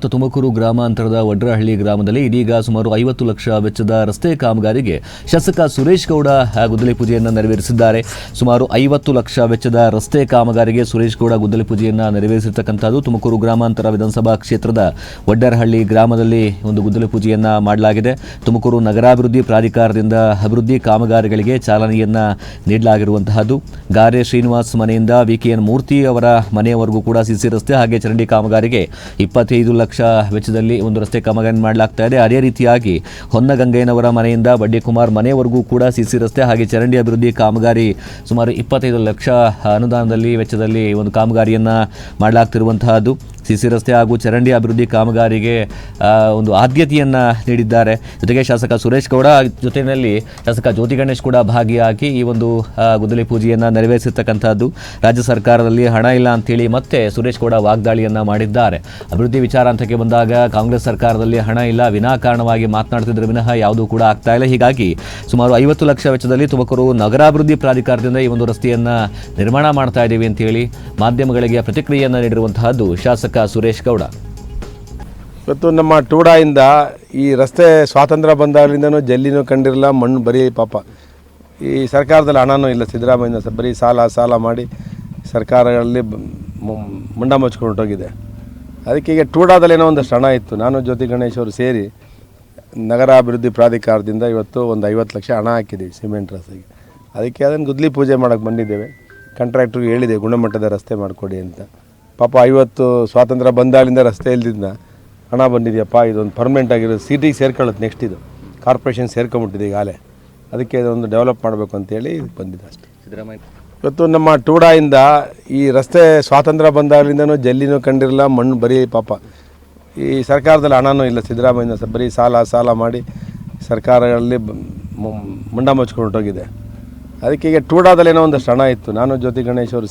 ಮಂಜುನಾಥ್ ತುಮಕೂರು ಗ್ರಾಮಾಂತರದ ವಡ್ರಹಳ್ಳಿ ಗ್ರಾಮದಲ್ಲಿ ಇದೀಗ ಸುಮಾರು 50 ಲಕ್ಷ ವೆಚ್ಚದ ರಸ್ತೆ ಕಾಮಗಾರಿಗೆ ಶಾಸಕ ಸುರೇಶ್ ಗೌಡ ಗುದ್ದಲಿ ಪೂಜೆಯನ್ನು ನೆರವೇರಿಸಿದ್ದಾರೆ. ಸುಮಾರು 50 ಲಕ್ಷ ವೆಚ್ಚದ ರಸ್ತೆ ಕಾಮಗಾರಿಗೆ ಸುರೇಶ್ ಗೌಡ ಗುದ್ದಲಿ ಪೂಜೆಯನ್ನು ನೆರವೇರಿಸಿರ್ತಕ್ಕಂಥದ್ದು ತುಮಕೂರು ಗ್ರಾಮಾಂತರ ವಿಧಾನಸಭಾ ಕ್ಷೇತ್ರದ ವಡ್ಡರಹಳ್ಳಿ ಗ್ರಾಮದಲ್ಲಿ ಒಂದು ಗುದ್ದಲಿ ಪೂಜೆಯನ್ನು ಮಾಡಲಾಗಿದೆ. ತುಮಕೂರು ನಗರಾಭಿವೃದ್ಧಿ ಪ್ರಾಧಿಕಾರದಿಂದ ಅಭಿವೃದ್ಧಿ ಕಾಮಗಾರಿಗಳಿಗೆ ಚಾಲನೆಯನ್ನು ನೀಡಲಾಗಿರುವಂತಹದ್ದು. ಗಾರೆ ಶ್ರೀನಿವಾಸ್ ಮನೆಯಿಂದ ವಿಕೆಎನ್ ಮೂರ್ತಿ ಅವರ ಮನೆಯವರೆಗೂ ಕೂಡ ಸಿಸಿ ರಸ್ತೆ ಹಾಗೆ ಚರಂಡಿ ಕಾಮಗಾರಿಗೆ 25 ಲಕ್ಷ ವೆಚ್ಚದಲ್ಲಿ ಒಂದು ರಸ್ತೆ ಕಾಮಗಾರಿ ಮಾಡಲಾಗ್ತಾ ಇದೆ. ಅದೇ ರೀತಿಯಾಗಿ ಹೊನ್ನಗಂಗಯ್ಯನವರ ಮನೆಯಿಂದ ಬಡ್ಡಿಕುಮಾರ್ ಮನೆಯವರೆಗೂ ಕೂಡ ಸಿಸಿ ರಸ್ತೆ ಹಾಗೆ ಚರಂಡಿ ಅಭಿವೃದ್ಧಿ ಕಾಮಗಾರಿ ಸುಮಾರು 25 ಲಕ್ಷ ಅನುದಾನದಲ್ಲಿ ವೆಚ್ಚದಲ್ಲಿ ಒಂದು ಕಾಮಗಾರಿಯನ್ನು ಮಾಡಲಾಗ್ತಿರುವಂತಹದ್ದು. ಸಿಸಿ ರಸ್ತೆ ಹಾಗೂ ಚರಂಡಿ ಅಭಿವೃದ್ಧಿ ಕಾಮಗಾರಿಗೆ ಒಂದು ಆದ್ಯತೆಯನ್ನು ನೀಡಿದ್ದಾರೆ. ಜೊತೆಗೆ ಶಾಸಕ ಸುರೇಶ್ ಗೌಡ ಜೊತೆಯಲ್ಲಿ ಶಾಸಕ ಜ್ಯೋತಿ ಗಣೇಶ್ ಕೂಡ ಭಾಗಿಯಾಗಿ ಈ ಒಂದು ಗುದ್ದಲಿ ಪೂಜೆಯನ್ನು ನೆರವೇರಿಸಿರ್ತಕ್ಕಂಥದ್ದು. ರಾಜ್ಯ ಸರ್ಕಾರದಲ್ಲಿ ಹಣ ಇಲ್ಲ ಅಂತೇಳಿ ಮತ್ತೆ ಸುರೇಶ್ ಗೌಡ ವಾಗ್ದಾಳಿಯನ್ನು ಮಾಡಿದ್ದಾರೆ. ಅಭಿವೃದ್ಧಿ ವಿಚಾರ ಅಂತಕ್ಕೆ ಬಂದಾಗ ಕಾಂಗ್ರೆಸ್ ಸರ್ಕಾರದಲ್ಲಿ ಹಣ ಇಲ್ಲ, ವಿನಾಕಾರಣವಾಗಿ ಮಾತನಾಡ್ತಿದ್ರೆ ವಿನಃ ಯಾವುದೂ ಕೂಡ ಆಗ್ತಾ ಇಲ್ಲ. ಹೀಗಾಗಿ ಸುಮಾರು 50 ಲಕ್ಷ ವೆಚ್ಚದಲ್ಲಿ ತುಮಕೂರು ನಗರಾಭಿವೃದ್ಧಿ ಪ್ರಾಧಿಕಾರದಿಂದ ಈ ಒಂದು ರಸ್ತೆಯನ್ನು ನಿರ್ಮಾಣ ಮಾಡ್ತಾ ಇದ್ದೀವಿ ಅಂತೇಳಿ ಮಾಧ್ಯಮಗಳಿಗೆ ಪ್ರತಿಕ್ರಿಯೆಯನ್ನು ನೀಡಿರುವಂತಹದ್ದು ಶಾಸಕ ಸುರೇಶ್ ಗೌಡ. ಇವತ್ತು ನಮ್ಮ ಟೂಡಾಯಿಂದ ಈ ರಸ್ತೆ ಸ್ವಾತಂತ್ರ್ಯ ಬಂದಾಗಲಿಂದನೂ ಜಲ್ಲಿನೂ ಕಂಡಿರಲ್ಲ, ಮಣ್ಣು ಬರೀ ಪಾಪ ಈ ಸರ್ಕಾರದಲ್ಲಿ ಹಣನೂ ಇಲ್ಲ. ಸಿದ್ದರಾಮಯ್ಯ ಬರೀ ಸಾಲ ಮಾಡಿ ಸರ್ಕಾರಗಳಲ್ಲಿ ಮುಂಡ ಮುಚ್ಕೊಂಡು ಹೊರಟೋಗಿದೆ. ಅದಕ್ಕೆ ಈಗ ಟೂಡಾದಲ್ಲಿ ಏನೋ ಒಂದಷ್ಟು ಹಣ ಇತ್ತು. ನಾನು ಜ್ಯೋತಿ ಗಣೇಶ್ ಅವರು ಸೇರಿ ನಗರಾಭಿವೃದ್ಧಿ ಪ್ರಾಧಿಕಾರದಿಂದ ಇವತ್ತು ಒಂದು 50 ಲಕ್ಷ ಹಣ ಹಾಕಿದ್ದೀವಿ ಸಿಮೆಂಟ್ ರಸ್ತೆಗೆ. ಅದಕ್ಕೆ ಅದನ್ನು ಗುದ್ದಲಿ ಪೂಜೆ ಮಾಡೋಕ್ಕೆ ಬಂದಿದ್ದೇವೆ. ಕಾಂಟ್ರಾಕ್ಟ್ರಿಗೆ ಹೇಳಿದೆ ಗುಣಮಟ್ಟದ ರಸ್ತೆ ಮಾಡಿಕೊಡಿ ಅಂತ. ಪಾಪ 50 ಸ್ವಾತಂತ್ರ್ಯ ಬಂದಾಗಲಿಂದ ರಸ್ತೆ ಇಲ್ದಿದ್ದ ಹಣ ಬಂದಿದೆಯಪ್ಪ, ಇದೊಂದು ಪರ್ಮನೆಂಟ್ ಆಗಿರೋದು ಸಿಟಿಗೆ ಸೇರ್ಕೊಳ್ಳುತ್ತೆ. ನೆಕ್ಸ್ಟ್ ಇದು ಕಾರ್ಪೊರೇಷನ್ ಸೇರ್ಕೊಂಬಿಟ್ಟಿದೆ ಈಗಾಗಲೇ. ಅದಕ್ಕೆ ಇದೊಂದು ಡೆವಲಪ್ ಮಾಡಬೇಕು ಅಂತೇಳಿ ಬಂದಿದೆ ಅಷ್ಟೇ. ಸಿದ್ದರಾಮಯ್ಯ ಇವತ್ತು ನಮ್ಮ ಟೂಡಾಯಿಂದ ಈ ರಸ್ತೆ ಸ್ವಾತಂತ್ರ್ಯ ಬಂದಾಗಲಿಂದನೂ ಜಲ್ಲಿನೂ ಕಂಡಿರಲ್ಲ, ಮಣ್ಣು ಬರೀ ಪಾಪ ಈ ಸರ್ಕಾರದಲ್ಲಿ ಹಣನೂ ಇಲ್ಲ. ಸಿದ್ದರಾಮಯ್ಯ ಬರೀ ಸಾಲ ಮಾಡಿ ಸರ್ಕಾರಗಳಲ್ಲಿ ಮುಂಡ ಮುಚ್ಕೊಂಡು ಹೊರಟೋಗಿದೆ. ಅದಕ್ಕೆ ಈಗ ಟೂಡಾದಲ್ಲಿ ಏನೋ ಒಂದಷ್ಟು ಹಣ ಇತ್ತು. ನಾನು ಜ್ಯೋತಿ ಗಣೇಶ್ ಅವರು